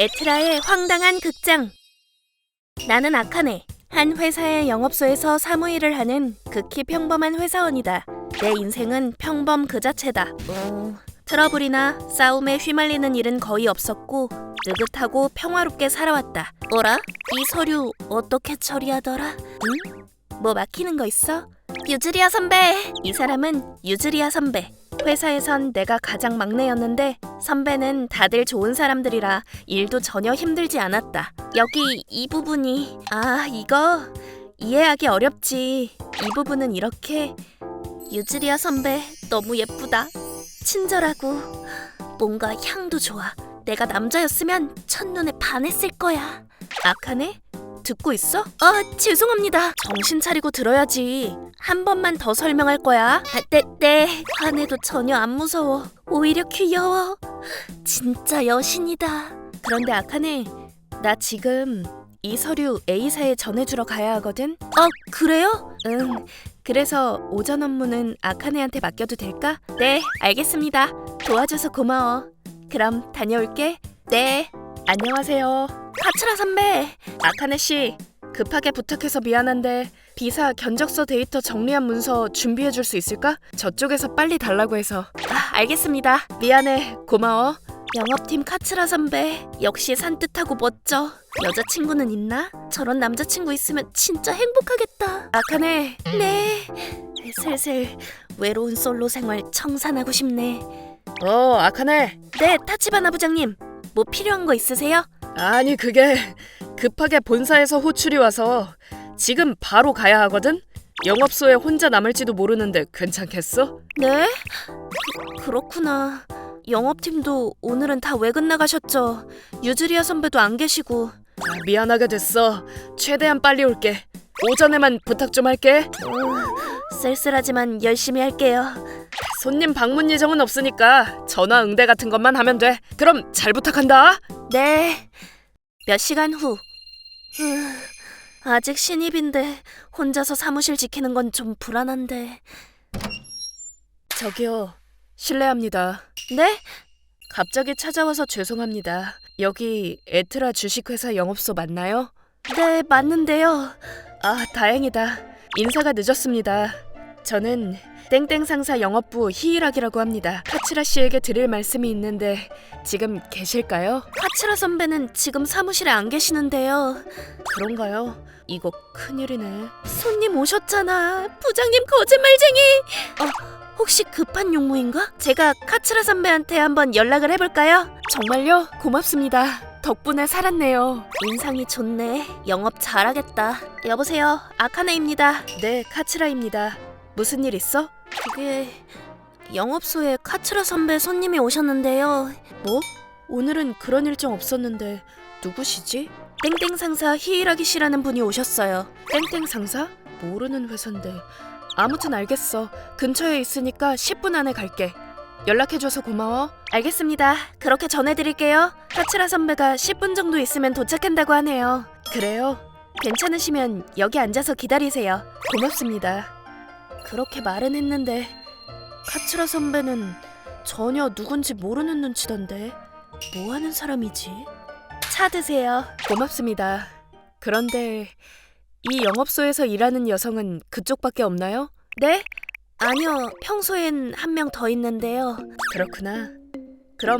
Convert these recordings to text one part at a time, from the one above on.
에트라의 황당한 극장. 나는 아카네. 한 회사의 영업소에서 사무일을 하는 극히 평범한 회사원이다. 내 인생은 평범 그 자체다. 트러블이나 싸움에 휘말리는 일은 거의 없었고 느긋하고 평화롭게 살아왔다. 어라? 이 서류 어떻게 처리하더라? 응? 뭐 막히는 거 있어? 유즈리아 선배! 이 사람은 유즈리아 선배. 회사에선 내가 가장 막내였는데 선배는 다들 좋은 사람들이라 일도 전혀 힘들지 않았다. 여기 이 부분이... 이거 이해하기 어렵지. 이 부분은 이렇게... 유즈리아 선배 너무 예쁘다. 친절하고 뭔가 향도 좋아. 내가 남자였으면 첫눈에 반했을 거야. 아카네? 듣고 있어? 죄송합니다. 정신 차리고 들어야지. 한 번만 더 설명할 거야. 네. 화내도 전혀 안 무서워. 오히려 귀여워. 진짜 여신이다. 그런데 아카네, 나 지금 이 서류 A사에 전해주러 가야 하거든? 그래요? 응. 그래서 오전 업무는 아카네한테 맡겨도 될까? 네, 알겠습니다. 도와줘서 고마워. 그럼 다녀올게. 네. 안녕하세요. 카츠라 선배. 아카네 씨, 급하게 부탁해서 미안한데 비사 견적서 데이터 정리한 문서 준비해 줄 수 있을까? 저쪽에서 빨리 달라고 해서. 알겠습니다. 미안해. 고마워. 영업팀 카츠라 선배, 역시 산뜻하고 멋져. 여자친구는 있나? 저런 남자친구 있으면 진짜 행복하겠다. 아카네. 네. 슬슬 외로운 솔로 생활 청산하고 싶네. 아카네. 네, 타치바나 부장님. 뭐 필요한 거 있으세요? 아니, 그게 급하게 본사에서 호출이 와서 지금 바로 가야 하거든? 영업소에 혼자 남을지도 모르는데 괜찮겠어? 네? 그렇구나. 영업팀도 오늘은 다 외근 나가셨죠. 유즈리아 선배도 안 계시고. 미안하게 됐어. 최대한 빨리 올게. 오전에만 부탁 좀 할게. 쓸쓸하지만 열심히 할게요. 손님 방문 예정은 없으니까 전화 응대 같은 것만 하면 돼. 그럼 잘 부탁한다. 네. 몇 시간 후. 아직 신입인데 혼자서 사무실 지키는 건 좀 불안한데. 저기요, 실례합니다. 네? 갑자기 찾아와서 죄송합니다. 여기 에트라 주식회사 영업소 맞나요? 네, 맞는데요. 다행이다. 인사가 늦었습니다. 저는 땡땡 상사 영업부 히이락이라고 합니다. 카츠라 씨에게 드릴 말씀이 있는데 지금 계실까요? 카츠라 선배는 지금 사무실에 안 계시는데요. 그런가요? 이거 큰일이네. 손님 오셨잖아. 부장님 거짓말쟁이. 혹시 급한 용무인가? 제가 카츠라 선배한테 한번 연락을 해볼까요? 정말요? 고맙습니다. 덕분에 살았네요. 인상이 좋네. 영업 잘하겠다. 여보세요, 아카네입니다. 네, 카츠라입니다. 무슨 일 있어? 그게... 영업소에 카츠라 선배 손님이 오셨는데요. 뭐? 오늘은 그런 일정 없었는데 누구시지? 땡땡 상사 히이라기 씨라는 분이 오셨어요. 땡땡 상사? 모르는 회사인데. 아무튼 알겠어. 근처에 있으니까 10분 안에 갈게. 연락해줘서 고마워. 알겠습니다. 그렇게 전해드릴게요. 카츠라 선배가 10분 정도 있으면 도착한다고 하네요. 그래요? 괜찮으시면 여기 앉아서 기다리세요. 고맙습니다. 그렇게 말은 했는데 카츠라 선배는 전혀 누군지 모르는 눈치던데. 뭐 하는 사람이지? 차 드세요. 고맙습니다. 그런데 이 영업소에서 일하는 여성은 그쪽밖에 없나요? 네? 아니요, 평소엔 한 명 더 있는데요. 그렇구나. 그럼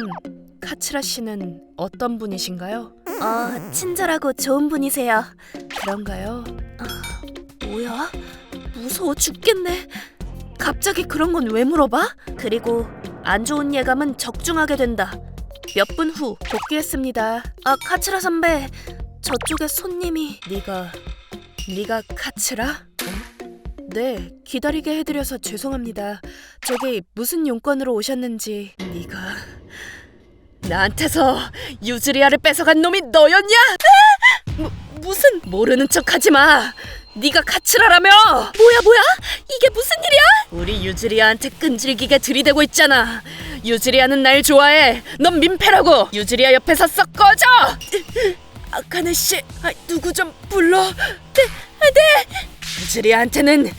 카츠라 씨는 어떤 분이신가요? 친절하고 좋은 분이세요. 그런가요? 뭐야? 무서워 죽겠네. 갑자기 그런 건 왜 물어봐? 그리고 안 좋은 예감은 적중하게 된다. 몇 분 후 복귀했습니다. 카츠라 선배, 저쪽에 손님이... 네가 카츠라? 네, 기다리게 해드려서 죄송합니다. 저기 무슨 용건으로 오셨는지. 네가 나한테서 유즈리아를 뺏어간 놈이 너였냐? 무슨 모르는 척하지 마. 네가 카츠라라며. 뭐야? 이게 무슨 일이야? 우리 유즈리아한테 끈질기게 들이대고 있잖아. 유즈리아는 날 좋아해. 넌 민폐라고. 유즈리아 옆에서 썩 꺼져. 아카네 씨, 누구 좀 불러. 네. 유즈리아한테는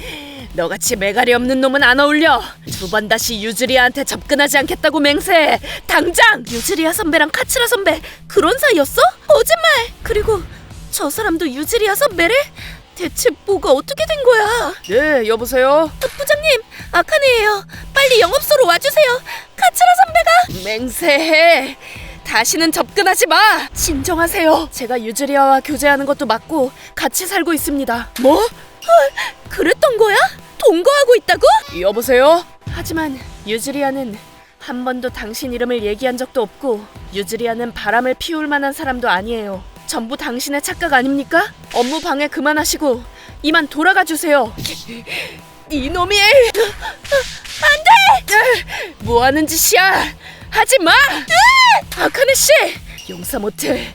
너같이 매갈이 없는 놈은 안 어울려. 두 번 다시 유즈리아한테 접근하지 않겠다고 맹세해. 당장! 유즈리아 선배랑 카츠라 선배 그런 사이였어? 거짓말! 그리고 저 사람도 유즈리아 선배를? 대체 뭐가 어떻게 된 거야? 네, 여보세요? 부장님, 아카네예요. 빨리 영업소로 와주세요. 카츠라 선배가. 맹세해. 다시는 접근하지 마. 진정하세요. 제가 유즈리아와 교제하는 것도 맞고 같이 살고 있습니다. 뭐? 그랬던 거야? 동거하고 있다고? 여보세요? 하지만 유즈리아는 한 번도 당신 이름을 얘기한 적도 없고 유즈리아는 바람을 피울 만한 사람도 아니에요. 전부 당신의 착각 아닙니까? 업무 방해 그만하시고 이만 돌아가 주세요. 이놈이! 안 돼! 뭐 하는 짓이야? 하지 마! 아카네 씨! 용서 못해.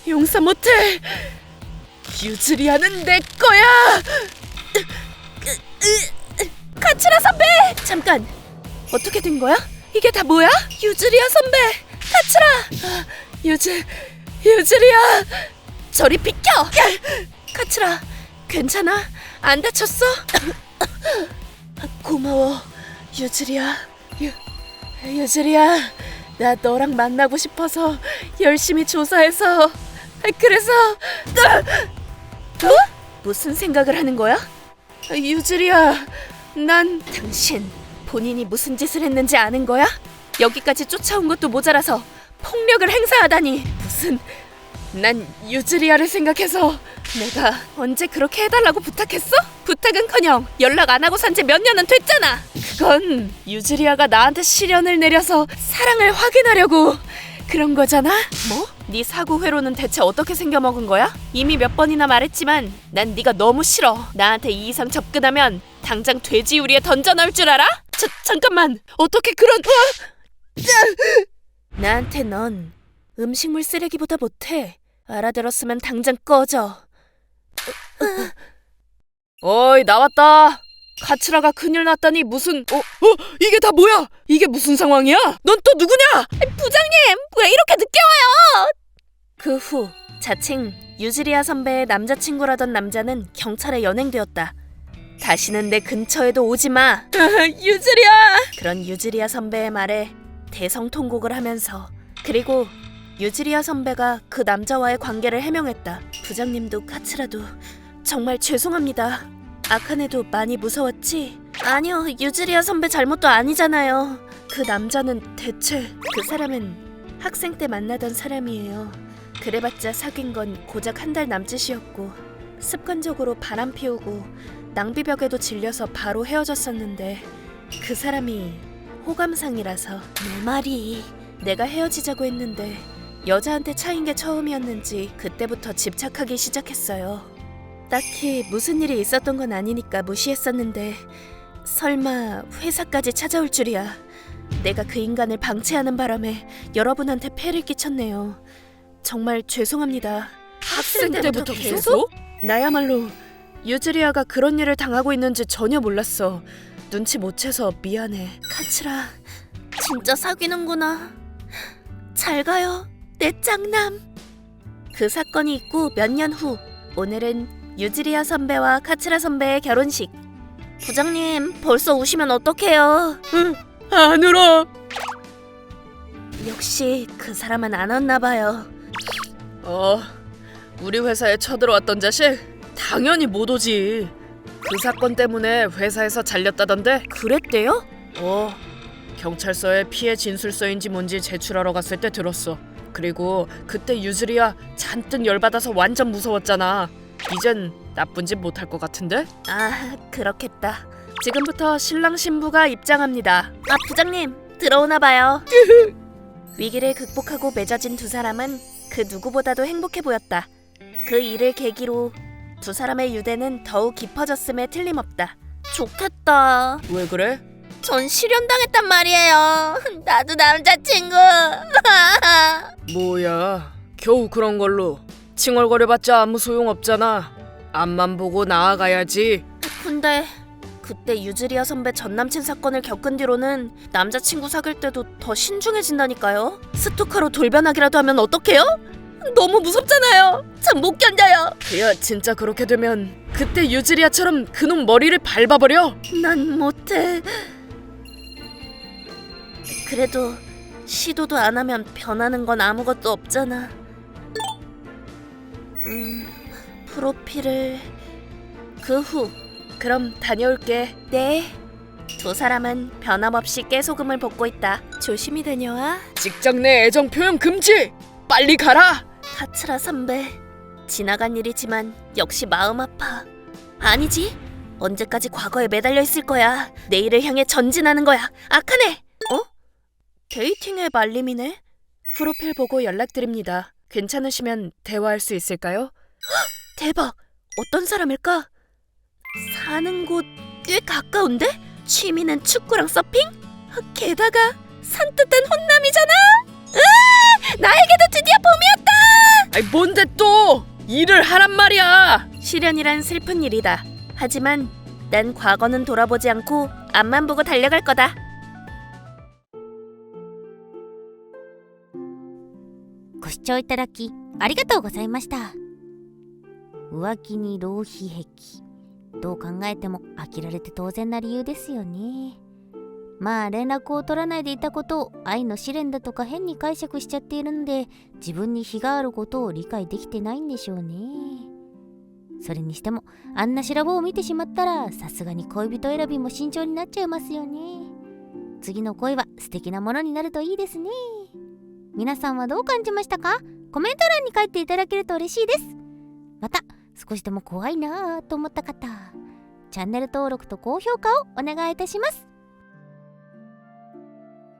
용서 못해. 유즈리아는 내 거야. 카츠라 선배! 잠깐, 어떻게 된 거야? 이게 다 뭐야? 유즈리아 선배! 카츠라! 유즈리아! 저리 비켜! 카츠라, 괜찮아? 안 다쳤어? 고마워, 유즈리아. 유즈리아, 나 너랑 만나고 싶어서 열심히 조사해서 그래서 무슨 생각을 하는 거야? 유즈리아, 난 당신 본인이 무슨 짓을 했는지 아는 거야? 여기까지 쫓아온 것도 모자라서 폭력을 행사하다니. 난 유즈리아를 생각해서. 내가 언제 그렇게 해달라고 부탁했어? 부탁은커녕 연락 안 하고 산 지 몇 년은 됐잖아. 그건 유즈리아가 나한테 시련을 내려서 사랑을 확인하려고 그런 거잖아. 뭐? 네 사고 회로는 대체 어떻게 생겨먹은 거야? 이미 몇 번이나 말했지만 난 네가 너무 싫어. 나한테 이 이상 접근하면 당장 돼지우리에 던져 넣을 줄 알아? 잠깐만, 어떻게 그런... 나한테 넌 음식물 쓰레기보다 못해. 알아들었으면 당장 꺼져. 어이, 나왔다. 카츠라가 큰일 났다니 무슨... 이게 다 뭐야? 이게 무슨 상황이야? 넌 또 누구냐? 부장님, 왜 이렇게 늦게 와요? 그 후 자칭 유즈리아 선배의 남자친구라던 남자는 경찰에 연행되었다. 다시는 내 근처에도 오지 마. 유즈리아! 그런 유즈리아 선배의 말에 대성통곡을 하면서, 그리고 유즈리아 선배가 그 남자와의 관계를 해명했다. 부장님도 카츠라도 정말 죄송합니다. 아카네도 많이 무서웠지? 아니요, 유즈리아 선배 잘못도 아니잖아요. 그 남자는 대체... 그 사람은 학생 때 만나던 사람이에요. 그래봤자 사귄 건 고작 한 달 남짓이었고 습관적으로 바람 피우고 낭비벽에도 질려서 바로 헤어졌었는데, 그 사람이 호감상이라서. 내 말이, 내가 헤어지자고 했는데 여자한테 차인 게 처음이었는지 그때부터 집착하기 시작했어요. 딱히 무슨 일이 있었던 건 아니니까 무시했었는데 설마 회사까지 찾아올 줄이야. 내가 그 인간을 방치하는 바람에 여러분한테 폐를 끼쳤네요. 정말 죄송합니다. 학생 때부터 계속? 나야말로 유즈리아가 그런 일을 당하고 있는지 전혀 몰랐어. 눈치 못 채서 미안해. 카츠라, 진짜 사귀는구나. 잘 가요, 내 짱남. 그 사건이 있고 몇 년 후, 오늘은 유즈리아 선배와 카츠라 선배의 결혼식. 부장님, 벌써 우시면 어떡해요? 안 울어. 역시 그 사람은 안 왔나 봐요. 우리 회사에 쳐들어왔던 자식? 당연히 못 오지. 그 사건 때문에 회사에서 잘렸다던데? 그랬대요? 경찰서에 피해 진술서인지 뭔지 제출하러 갔을 때 들었어. 그리고 그때 유즈리아 잔뜩 열받아서 완전 무서웠잖아. 이젠 나쁜 짓 못할 것 같은데? 아, 그렇겠다. 지금부터 신랑 신부가 입장합니다. 부장님, 들어오나 봐요. 위기를 극복하고 맺어진 두 사람은 그 누구보다도 행복해 보였다. 그 일을 계기로 두 사람의 유대는 더욱 깊어졌음에 틀림없다. 좋겠다. 왜 그래? 전 실현당했단 말이에요. 나도 남자친구. 뭐야, 겨우 그런 걸로. 칭얼거려봤자 아무 소용없잖아. 앞만 보고 나아가야지. 근데 그때 유즈리아 선배 전남친 사건을 겪은 뒤로는 남자친구 사귈 때도 더 신중해진다니까요. 스토커로 돌변하기라도 하면 어떡해요? 너무 무섭잖아요. 참 못 견뎌요. 그야 진짜 그렇게 되면 그때 유즈리아처럼 그놈 머리를 밟아버려. 난 못해. 그래도 시도도 안 하면 변하는 건 아무것도 없잖아. 프로필을 그 후 그럼 다녀올게. 네. 두 사람은 변함없이 깨소금을 볶고 있다. 조심히 다녀와. 직장 내 애정 표현 금지. 빨리 가라. 카츠라 선배. 지나간 일이지만 역시 마음 아파. 아니지. 언제까지 과거에 매달려 있을 거야. 내일을 향해 전진하는 거야. 아카네. 데이팅의 말림이네. 프로필 보고 연락드립니다. 괜찮으시면 대화할 수 있을까요? 대박. 어떤 사람일까? 사는 곳 꽤 가까운데? 취미는 축구랑 서핑? 게다가 산뜻한 혼남이잖아. 나에게도 드디어 봄이었다. 아이 뭔데 또 일을 하란 말이야. 시련이란 슬픈 일이다. 하지만 난 과거는 돌아보지 않고 앞만 보고 달려갈 거다. ご視聴いただきありがとうございました。浮気に浪費癖、どう考えても飽きられて当然な理由ですよね。まあ連絡を取らないでいたことを愛の試練だとか変に解釈しちゃっているので、自分に非があることを理解できてないんでしょうね。それにしてもあんな修羅場を見てしまったら、さすがに恋人選びも慎重になっちゃいますよね。次の恋は素敵なものになるといいですね。皆さんはどう感じましたか？コメント欄に書いていただけると嬉しいです。また少しでも怖いなぁと思った方、チャンネル登録と高評価をお願いいたします。